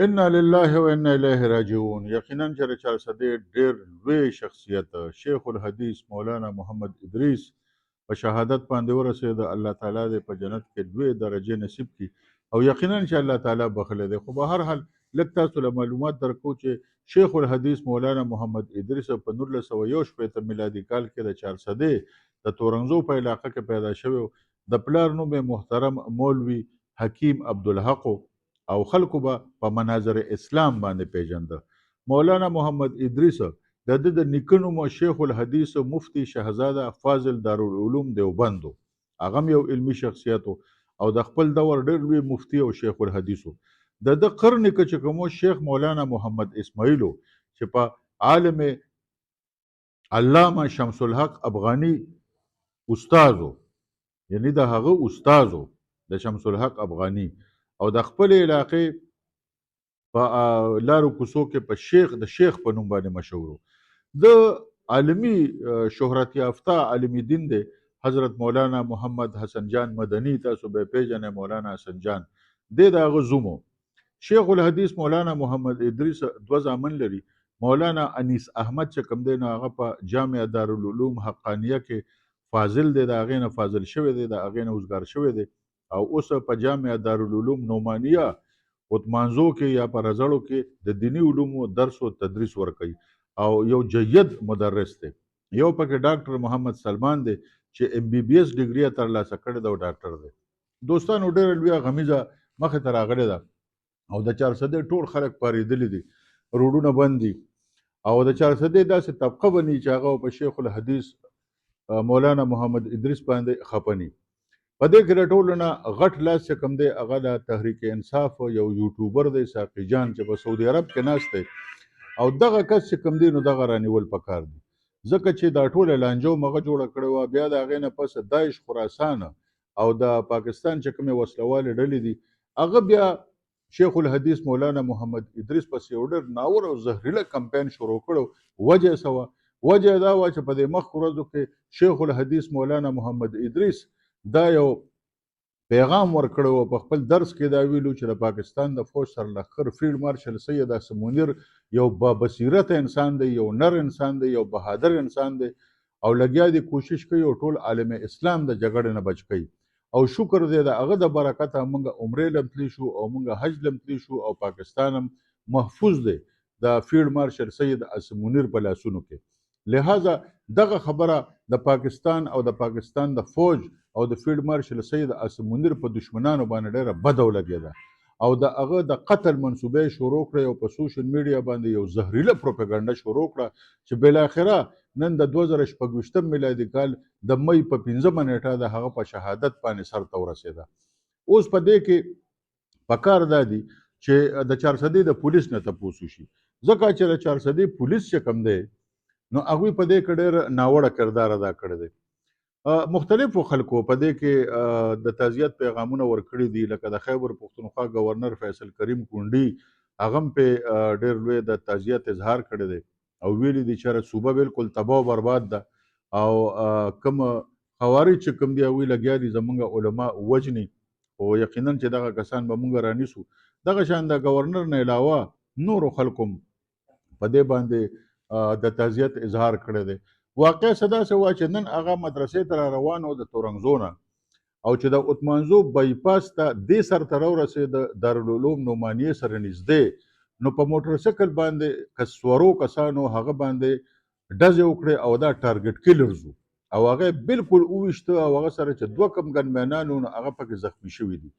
ان لله و انا الیه راجعون. یقینا چې د چارسدې ډېر لوی شخصیت شیخ الحدیث مولانا محمد ادریس په شهادت باندې ورسېد. الله تعالی دې په جنت کې لوی درجه نصیب کړي او یقینا چې الله تعالی بخښلی دی. خو به هر حال لږ تاسو له معلومات درکو چې شیخ الحدیث مولانا محمد ادریس په 1961 میلادي کال کې د چارسدې د تورنزو په علاقه کې پیدا شوی. د پلار نوم یې محترم مولوي حکیم عبدالحق او خلکو به په مناظر اسلام باندې پیژنده. مولانا محمد ادریس د د نیکه نوم شیخ الحدیث مفتی شهزاده فاضل دارالعلوم دیوبند و. هغه یو علمی شخصیت او د خپل دور ډېر لوی مفتی او شیخ الحدیث و. د قرن کې چې کوم شیخ مولانا محمد اسماعیل چې په عالم علامه شمس الحق افغانی استاد و، یعنی د هغه استاد و د شمس الحق افغانی، او د خپل علاقې په لارو کوڅو کې په شیخ په نوم باندې مشهور. د عالمی شهرت یافته عالم دین دی حضرت مولانا محمد حسن جان مدنی. تاسو به پیژنئ مولانا حسن جان د هغه زوم. شیخ الحدیث مولانا محمد ادریس دوه زامن لري. مولانا انیس احمد چې کوم دی نو هغه په جامع دارالعلوم حقانیه کې فاضل دی، د هغې نه فاضل شوی دی، د هغې نه اوزګار شوی دی او اوس په جامع دارالعلوم نعمانیه عثمانزو کې یا په رزړو کې د دینی علومو درس او تدریس ورکوي او یو جید مدرس دی. یو پکې ډاکټر محمد سلمان دی چې MBBS ډیګري یې ترلاسه کړې ده او ډاکټر دی. دوستانو ډېره لویه غمیزه مخې ته راغلې ده او د چارسدې ټول خلک پارېدلي دي، روډونه بند دي او د چارسدې داسې طبقه بني چې هغه په شیخ الحدیث مولانا محمد ادریس باندې خپني. په دې کې د ټولو نه غټ لاس چې کوم دی هغه د تحریک انصاف یو یوټیوبر دی ساقي جان چې په سعودي عرب کې ناست دی او دغه کس چې کوم دی نو دغه رانیول پکار دی ځکه چې دا ټوله لانجو مغه جوړه کړې وه. بیا د هغې نه پس داعش خراسان او د پاکستان چې کومې وسلوالې ډلې دي هغه بیا شیخ الحدیث مولانا محمد ادریس پس یو ډېر ناور او زهریله کمپین شروع کړو. وجه څه وه؟ وجه دا وه چې په دې مخکې ورځو کې شیخ الحدیث مولانا محمد ادریس دا یو پیغام ورکړی و په خپل درس کې دا ویلو چې د پاکستان د فوج سرلښکر فیلډ مارشل سید عاصم منیر یو بابصیرته انسان دی، یو نر انسان دی، یو بهادر انسان دی او لګیا دی کوشش کوي او ټول عالم اسلام د جګړې نه بچ کوي او شکر دی د هغه د برکته موږ عمرې لم تللی شو او موږ حج لم تللی شو او پاکستان هم محفوظ دی د فیلډ مارشل سید عاصم منیر په لاسونو کې. لہذا دغه خبره د پاکستان او د پاکستان د فوج او د فیلډ مارشل سید عاصم منیر په دشمنانو باندې ډېره بده ولګېده او د هغه د قتل منصوبه یې شروع کړه او په سوشل میډیا باندې یو زهریله پروپاګانډه شروع کړه چې بالاخره نن د 2026 میلادي کال د مۍ په 15 نیټه د هغه په شهادت باندې سر ته ورسېده. اوس په دې کې پکار دا دی چې د چارسدې د پولیس نه تپوس وشي ځکه چې د چارسدې پولیس چې کوم دی نو هغوی په دې کې ډېر ناوړه کردار ادا کړی دی. مختلفو خلکو په دې کې د تعزیت پیغامونه ورکړي دي لکه د خیبر پښتونخوا گورنر فیصل کریم کونډي هغه هم په ډېر لوی د تعزیت اظهار کړی دی او ویلي دي چې صوبه بالکل تباہ او برباد ده او کوم خوارج چې کوم دی هغوی لګیا دي زموږ علما وجني او یقینا چې دغه کسان به موږ رانیسو. دغه شان د گورنر نه علاوه نورو خلکو په دې باندې د تعزیت اظهار کړی دی. واقع صدا سه وا چې نن هغه مدرسې ته روان و د تورنګزو نه او چې د عثمانزو بایپاس ته دې سر ته راورسېد دارالعلوم نعمانیې سره نږدې نو په موټرسایکل باندې کسورو کسانو هغه باندې ډزې وکړې او دا ټارګټ کیلرز او هغه بالکل وویشته او هغه سره چې دوه کم ګنمینان نو هغه پکې زخمی شوي دي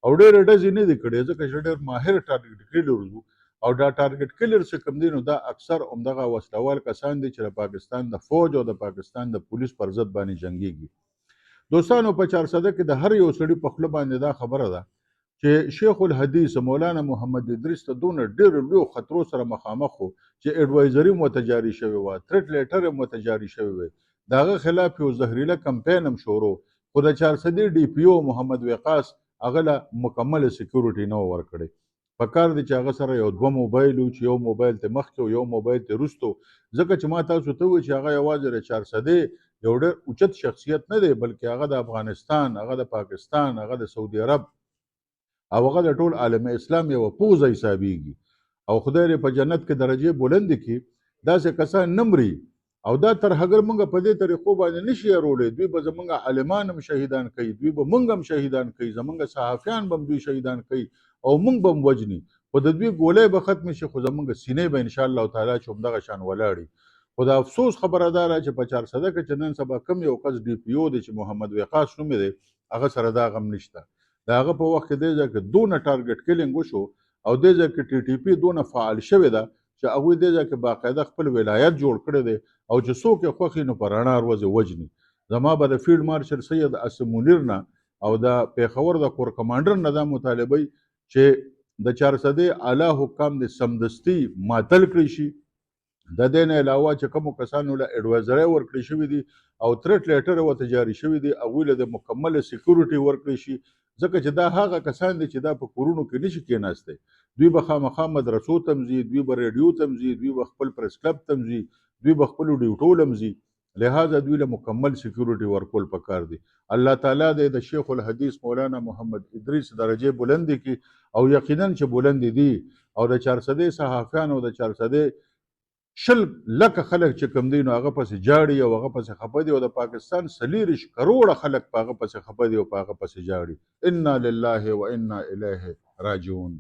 او ډېرې ډزې نه دي کړې ځکه چې ډېر ماهر ټارګټ کیلرز او دا ټارګټ کلر چې کوم دی نو دا اکثر همدغه وسلوال کسان دي چې د پاکستان د فوج او د پاکستان د پولیس پر ضد باندې جنګیږي. دوستانو په چارسده کې د هر یو سړي په خوله باندې دا خبره ده چې شیخ الحدیث مولانا محمد ادریس ته دونه ډېرو لویو خطرو سره مخامخ و چې اډوایزري متجاري شوی وه، تھریټ لیټر متجاري شوی وی، د هغه خلاف یو زهریله کمپین هم شروع خو د چارسدې DPO محمد وقاص هغه له مکمله سکیورټي نه ورکړی. پکار دی چې هغه سره یو دوه موبایل و چې یو موبایل ته مخکې او یو موبایل ته وروسته ځکه چې ما تاسو ته وویل چې هغه یوازې د چارسدې یو ډېر اوچت شخصیت نه دی بلکې هغه د افغانستان، هغه د پاکستان، هغه د سعودي عرب، او هغه د ټول عالم اسلام یو پوزه حسابېږي او خدای دې په جنت کې درجې بلند کړي. داسې کسان نه مري او دا ترهګر موږ په دې طریقو باندې نشي ارولی. دوی به زموږ عالمان هم شهیدان کوي، دوی به موږ هم شهیدان کوي، زموږ صحافیان به هم دوی شهیدان کوي او موږ به هم وجني. خو د دوی ګولۍ به ختم شي، خو زموږ سینې به انشاءالله تعالی چې همدغه شان ولاړي. خو د افسوس خبره دا ده چې په چارسده کې چې نن سبا کوم یو کس ډي پي او دی چې محمد وقاص نوم دی، هغه سره دا غم نشته. د هغه په وخت کې دې ځای کې دونه ټارګټ کلینګ وشو او دې ځای کې ټي ټي پي دونه فعال شوې ده چې هغوی دې ځای کې باقاعده خپل ولایت جوړ کړی دی او چې څوک یې خوښ وي نو په رڼا ورځې وجني. زما به د فیلډ مارشل سید اسم منیر نه او د پېښور د کور کمانډر نه دا مطالبه چې د چارسدې اعلی حکام د سمدستي معطل کړی شي. د دې نه علاوه چې کومو کسانو له اډوایزرۍ ورکړې شوي دي او تھریټ لیټر ورته جاري شوي دي، هغوی له د مکمله سیکورټي ورکړی شي، ځکه چې دا هغه کسان دي چې دا په کورونو کې نشي کېناستی. دوی به خامخا مدرسو ته ځي، دوی به ریډیو ته ځي، دوی به خپل پریس کلب ته ځي، دوی به خپلو ډیوټو له ځي. لہذا دوی له مکمل سیکورټي ورکول پکار دي. الله تعالی دې د شیخ الحدیث مولانا محمد ادریس درجې بلند کړي او یقینا چې بلند دي او د چارسدې صحافیانو او د چارسدې 100 لکه خلک چې کوم دی نو هغه پسې جاړي او هغه پسې خفه دي او د پاکستان 40 کروڑه خلک په هغه پسې خفه دي او په هغه پسې جاړي. انا لله و انا الیه راجعون.